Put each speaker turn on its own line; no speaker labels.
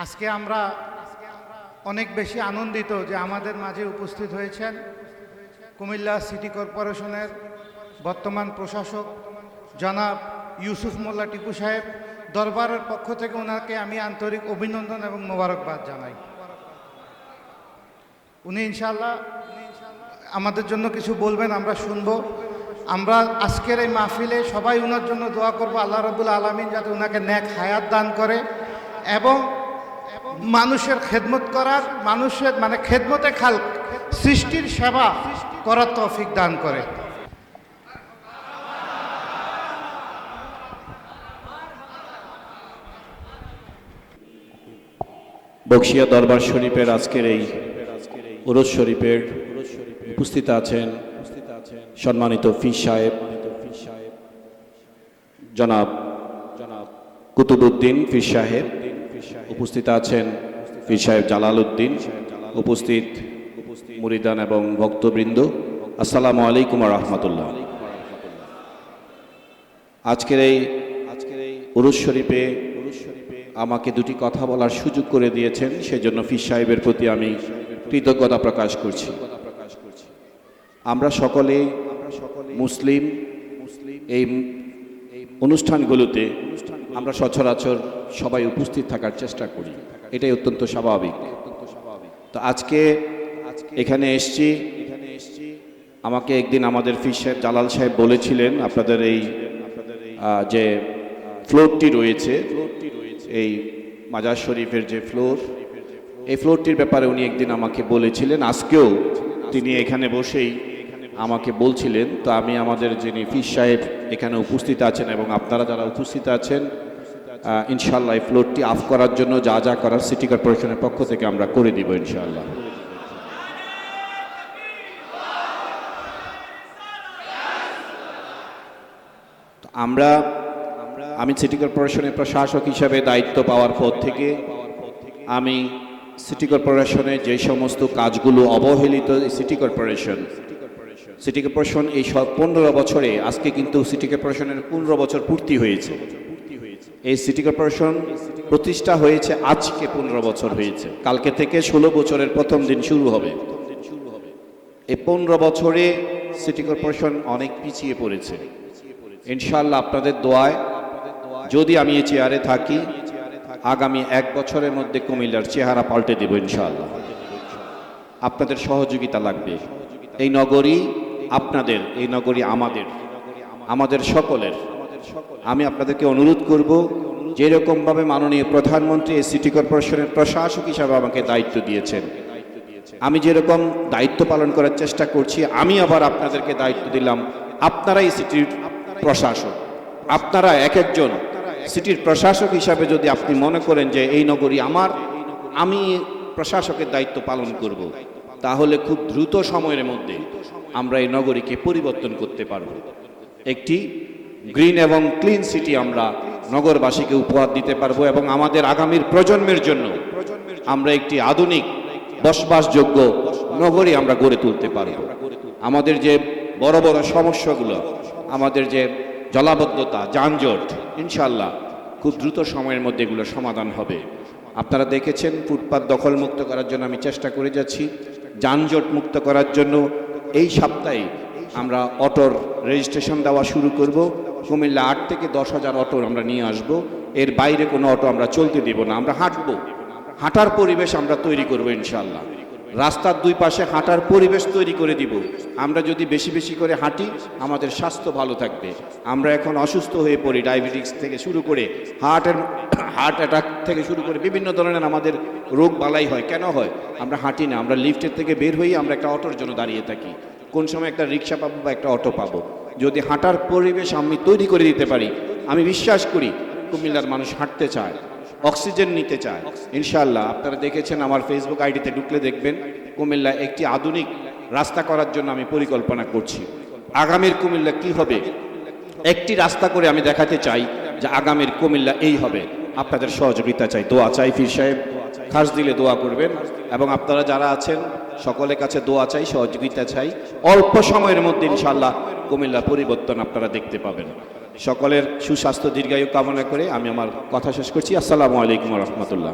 আজকে আমরা অনেক বেশি আনন্দিত যে আমাদের মাঝে উপস্থিত হয়েছেন কুমিল্লা সিটি কর্পোরেশনের বর্তমান প্রশাসক জনাব ইউসুফ মোল্লা টিপু সাহেব। দরবারের পক্ষ থেকে ওনাকে আমি আন্তরিক অভিনন্দন এবং মোবারকবাদ জানাই। উনি ইনশাআল্লাহ আমাদের জন্য কিছু বলবেন, আমরা শুনবো। আমরা আজকের এই মাহফিলে সবাই ওনার জন্য দোয়া করব, আল্লাহ রাব্বুল আলামিন যাতে ওনাকে নেক হায়াত দান করে এবং মানুষের খেদমত করার, মানুষের খেদমতে খালক, সৃষ্টির সেবা করার তৌফিক দান করে।
বকশিয়া দরবার শরীফের আজকের এই উরুস শরীফের উপস্থিত আছেন সম্মানিত ফিস সাহেব জনাব কুতুবউদ্দিন ফিস সাহেব, উপস্থিত আছেন ফিস সাহেব জালাল উদ্দিন, উপস্থিত মুরিদান এবং ভক্তবৃন্দ, আসসালামু আলাইকুম ওয়া রাহমাতুল্লাহ। আজকের এই উরুস শরীফে আমাকে দুটি কথা বলার সুযোগ করে দিয়েছেন, সেজন্য ফিস সাহেবের প্রতি আমি কৃতজ্ঞতা প্রকাশ করছি। আমরা সকলে মুসলিম, এই অনুষ্ঠানগুলোতে আমরা সচরাচর সবাই উপস্থিত থাকার চেষ্টা করি, এটাই অত্যন্ত স্বাভাবিক। তো আজকে এখানে এসছি, আমাকে একদিন আমাদের ফিস সাহেব জালাল সাহেব বলেছিলেন আপনাদের এই যে ফ্লোরটি রয়েছে, এই মাজার শরীফের যে ফ্লোর, এই ফ্লোরটির ব্যাপারে উনি একদিন আমাকে বলেছিলেন। আজকেও তিনি এখানে বসেই আমাকে বলছিলেন। তো আমি আমাদের যিনি ফিস সাহেব এখানে উপস্থিত আছেন এবং আপনারা যারা উপস্থিত আছেন, ইনশাআল্লাহ এই ফ্লোরটি অফ করার জন্য যা যা করার সিটি কর্পোরেশনের পক্ষ থেকে আমরা করে দিব ইনশাআল্লাহ। তো আমি সিটি কর্পোরেশনের প্রশাসক হিসাবে দায়িত্ব পাওয়ার পর থেকে আমি সিটি কর্পোরেশনের যে সমস্ত কাজগুলো অবহেলিত, সিটি কর্পোরেশন এই 15 বছরে, আজকে কিন্তু সিটি কর্পোরেশনের 15 বছর পূর্তি হয়েছে। এই সিটি কর্পোরেশন প্রতিষ্ঠা হয়েছে আজকে 15 বছর হয়েছে, কালকে থেকে 16 বছরের প্রথম দিন শুরু হবে। এই 15 বছরে সিটি কর্পোরেশন অনেক পিছিয়ে পড়েছে। ইনশাআল্লাহ আপনাদের দোয়ায় যদি আমি এই চেয়ারে থাকি, আগামী 1 বছরের মধ্যে কুমিল্লার চেহারা পাল্টে দেব ইনশাআল্লাহ। আপনাদের সহযোগিতা লাগবে। এই নগরী আপনাদের, এই নগরী আমাদের সকলের। আমি আপনাদেরকে অনুরোধ করব, যেরকমভাবে মাননীয় প্রধানমন্ত্রী এই সিটি কর্পোরেশনের প্রশাসক হিসাবে আমাকে দায়িত্ব দিয়েছেন, আমি যেরকম দায়িত্ব পালন করার চেষ্টা করছি, আমি আবার আপনাদেরকে দায়িত্ব দিলাম। আপনারা এই সিটির প্রশাসক, আপনারা এক একজন সিটির প্রশাসক হিসাবে যদি আপনি মনে করেন যে এই নগরী আমার, আমি প্রশাসকের দায়িত্ব পালন করব, তাহলে খুব দ্রুত সময়ের মধ্যে আমরা এই নগরীকে পরিবর্তন করতে পারব। একটি গ্রিন এবং ক্লিন সিটি আমরা নগরবাসীকে উপহার দিতে পারবো এবং আমাদের আগামীর প্রজন্মের জন্য আমরা একটি আধুনিক বসবাসযোগ্য নগরী আমরা গড়ে তুলতে পারব। আমাদের যে বড় বড় সমস্যাগুলো, আমাদের যে জলাবদ্ধতা, যানজট, ইনশাআল্লাহ খুব দ্রুত সময়ের মধ্যে এগুলো সমাধান হবে। আপনারা দেখেছেন ফুটপাত দখল মুক্ত করার জন্য আমি চেষ্টা করে যাচ্ছি, যানজট মুক্ত করার জন্য এই সপ্তাহে আমরা অটোর রেজিস্ট্রেশন দেওয়া শুরু করব। কুমিল্লা 8 থেকে 10,000 অটো আমরা নিয়ে আসব। এর বাইরে কোনো অটো আমরা চলতে দেব না। আমরা হাঁটবো, হাঁটার পরিবেশ আমরা তৈরি করব ইনশাআল্লাহ। রাস্তার দুই পাশে হাঁটার পরিবেশ তৈরি করে দিব। আমরা যদি বেশি বেশি করে হাঁটি, আমাদের স্বাস্থ্য ভালো থাকবে। আমরা এখন অসুস্থ হয়ে পড়ি, ডায়াবেটিস থেকে শুরু করে হার্ট অ্যাটাক থেকে শুরু করে বিভিন্ন ধরনের আমাদের রোগ বালাই হয়। কেন হয়? আমরা হাঁটি না। আমরা লিফটের থেকে বের হয়ে আমরা একটা অটোর জন্য দাঁড়িয়ে থাকি। কোন সময় একটা রিক্সা পাবো বা একটা অটো পাবো। যদি হাঁটার পরিবেশ আমি তৈরি করে দিতে পারি, আমি বিশ্বাস করি কুমিল্লার মানুষ হাঁটতে চায়, অক্সিজেন নিতে চায় ইনশাআল্লাহ। আপনারা দেখেছেন, আমার ফেসবুক আইডিতে ঢুকলে দেখবেন কুমিল্লা একটি আধুনিক রাস্তা করার জন্য আমি পরিকল্পনা করছি। আগামীর কুমিল্লা কি হবে, একটি রাস্তা করে আমি দেখাতে চাই যে আগামীর কুমিল্লা এই হবে। আপনাদের সহযোগিতা চাই, দোয়া চাই। ফির সাহেব খাস দিলে দোয়া করবেন এবং আপনারা যারা আছেন সকলের কাছে দোয়া চাই, সহযোগিতা চাই। অল্প সময়ের মধ্যে ইনশাআল্লাহ কুমিল্লার পরিবর্তন আপনারা দেখতে পাবেন। সকলের সুস্বাস্থ্য দীর্ঘায়ু কামনা করে আমি আমার কথা শেষ করছি। আসসালামু আলাইকুম ওয়া রাহমাতুল্লাহ।